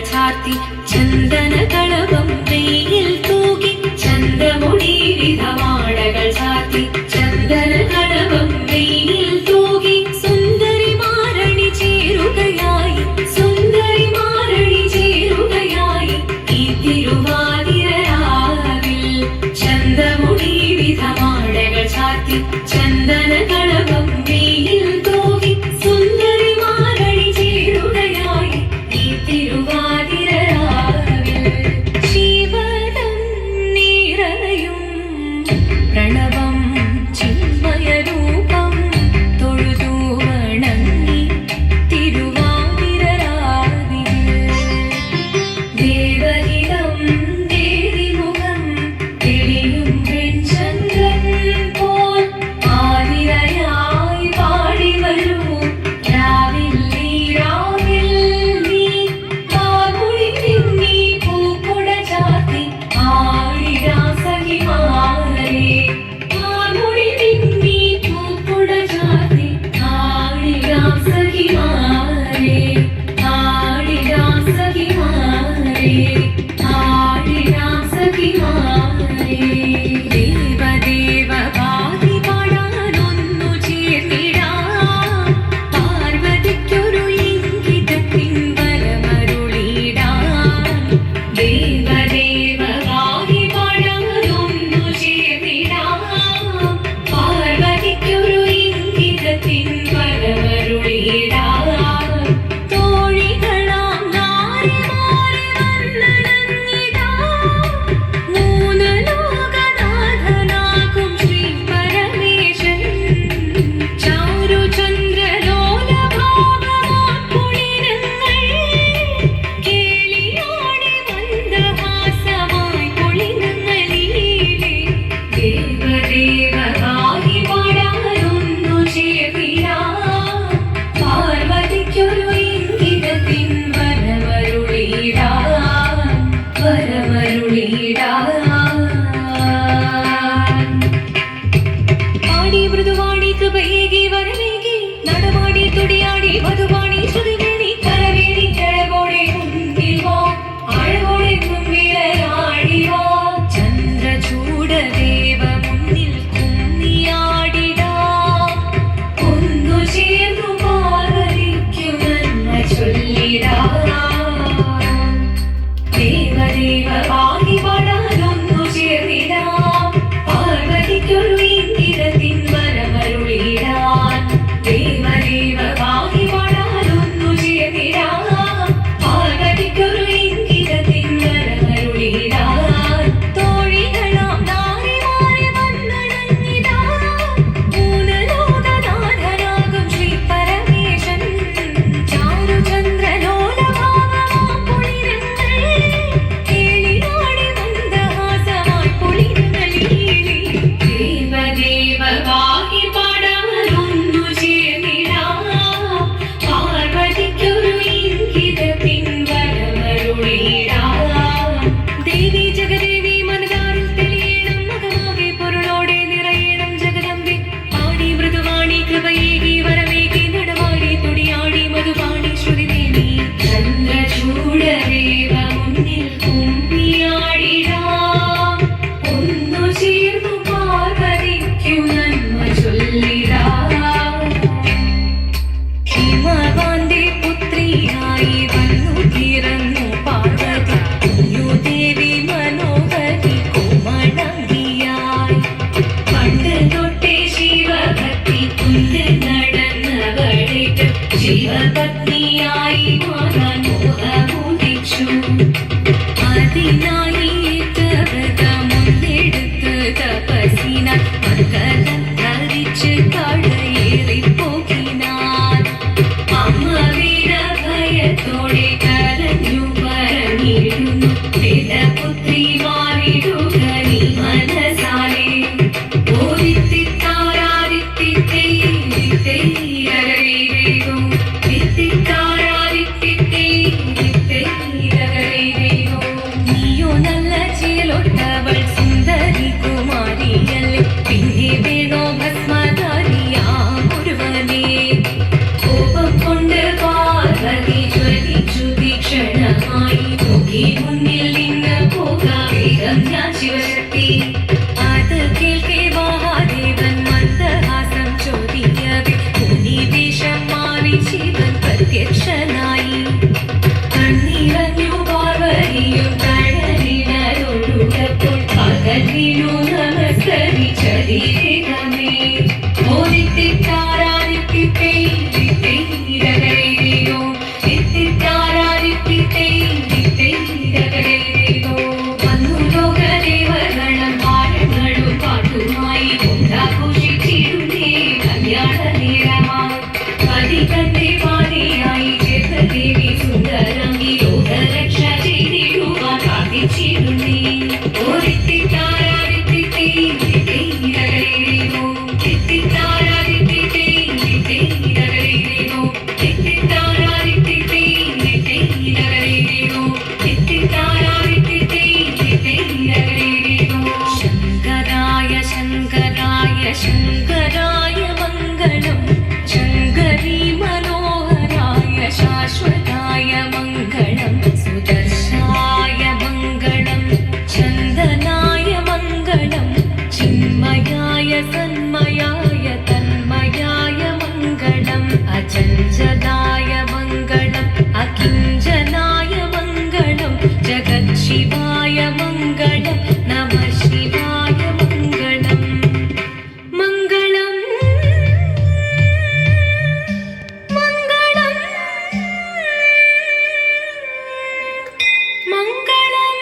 ചാർത്തി ചന്ദനകളവം വെയിൽ തൂകി ചന്ദമുടി വിധമാടകൾ ചാർത്തി ചന്ദനകളവം വെയിൽ തൂകി സുന്ദരി മാരണി ചേരുകയായി സുന്ദരി മാരണി ചേരുകയായി ഈ തിരുവാതിരരാവിൽ ചന്ദമുടി വിധമാടകൾ ചാർത്തി ചന്ദനകളവം വെയിൽ തൂകി സുന്ദരി മാരണി ചേരുകയായി ഈ തിരുവാതിരരാവിൽ ശിവനം നിറയും പ്രണവം ചിന്മയരൂപം തൊഴുതു വണങ്ങി തിരുവാതിരരാവിൽ ദേവഹിതം ദേവിമുഖം തെളിയും വെൺചന്ദ്രൻ പോൽ ആതിരയായി പാടി വരൂ രാവിൽ നീ രാവിൽ നീ പാൽമുടി തിന്നി പൂക്കുട ചാർത്തി ആടിരാ സഖിമാരേ പാൽമുടി തിന്നി പൂക്കുട ചാർത്തി ആടിരാ സഖിമാരേ ആടിരാ സഖിമാരേ ആടിരാ സഖിമാരേ ദേവദേവ പാതി പാടാനൊന്നു ചേർന്നിടാം പാർവതിക്കൊരു ഇംഗിതത്തിൻ വരമരുളിടാം ദേവദേവ പാതി പാടാനൊന്നു ചേർന്നിടാം പാർവതിക്കൊരു ഇംഗിതത്തിൻ വരമരുളിടാം തോഴികളാം നാരിമാരെ വന്നണഞ്ഞിടാം മൂന്ന് ലോകനാഥനാകും ശ്രീ പരമേശൻ ചാരുചന്ദ്രലോലഭാവമാം കുളിരങ്ങൾ കേളിയാടി മന്ദഹാസമായി കുളിരങ്ങളിലേ ദേവദേവ പാതി പാടാനൊന്നു ചേർന്നിടാം പാർവതിക്കൊരു ഇംഗിതത്തിൻ വരമരുളിടാം വരമരുളിടാം പാടി മൃദുവാടി കൃപയേകി വരമേകി നടമാടി തുടിയാടി മധുവാണി ശ്രുതിവേണി കരവേണി കിഴകോടെ മുൻപിൽ വാ അഴകോടെ കുമ്പിളയാടി വാ ചന്ദ്രചൂഡദേവ മുന്നിൽ കുമ്മിയാടിടാം ഒന്നു ചേർന്നു പാർവതിക്കു നന്മ ചൊല്ലിടാം ദേവദേവ പാതി പാടാനൊന്നു ചേർന്നിടാം പാർവതിക്കൊരു ഇംഗിതത്തിൻ വരമരുളിടാൻ ദേവദേവ പാതി പാടാനൊന്നു ചേർന്നിടാം പാർവതിക്കൊരു ഇംഗിതത്തിൻ വരമരുളിടാൻ തോഴികളാം നാരിമാരെ വന്നണഞ്ഞിടാം മൂന്ന് ലോകനാഥനാകും ശ്രീ പരമേശൻ ചാരുചന്ദ്രലോലഭാവമാം കുളിരങ്ങൾ കേളിയാടി മന്ദഹാസമായി കുളിരങ്ങളിലേ ദേവദേവ പാതി പാടാനൊന്നു ചേർന്നിടാം പാർവതിക്കൊരു ഇംഗിതത്തിൻ വരമരുളിടാം ദേവി ജഗദേവി മനതാരിൽ തെളിയണം മകമാകെ പൊരുളോടെ നിറയണം ജഗദമ്പെ പാടി മൃദുവാണി കൃപയേകി വരമേകി നടമാടി തുടിയാടി മധുവാണി ശ്രുതിദേവി ചന്ദ്രചൂഡദേവ മുന്നിൽ കുമ്മിയാടിടാം ഒന്നു ചേർന്നു പാർവതിക്കു നന്മ ചൊല്ലിടാം ഹിമവാന്റെ പുത്രിയായി വന്നു പിറന്നു പാർവതി കുഞ്ഞുദേവി മനോഹരി കോമളാംഗിയായി പണ്ട് തൊട്ടേ ശിവഭക്തി കൊണ്ട് നടന്നവളേറ്റ് ശിവപത്നിയായി മാറാൻ മോഹമുദിച്ചു അതിനായി വ്രതമൊന്നെടുത്ത് തപസ്സിനാൽ മകരം ധരിച്ച് കടയേറിപ്പോകിനാൻ അമ്മ വീരഭയത്തോടെ കരഞ്ഞു പറഞ്ഞിരുന്നു വേദപുത്രി മാറിടുക നീ മനസാലെ ഓരിത്തിത്താരാരിത്തിത്തേ शाश्वताय मङ्गलं सुदर्शाय मङ्गलं चन्दनाय मङ्गलं चिन्मयाय सन्मयाय तन्मयाय मङ्गलम् अचञ्चलाय मङ्गलम् अकिञ्चनाय मङ्गलं जगत्शिवाय मङ्गलं नमः शिवाय मङ्गलम् मङ्गलं मङ्गलं मङ्गलम्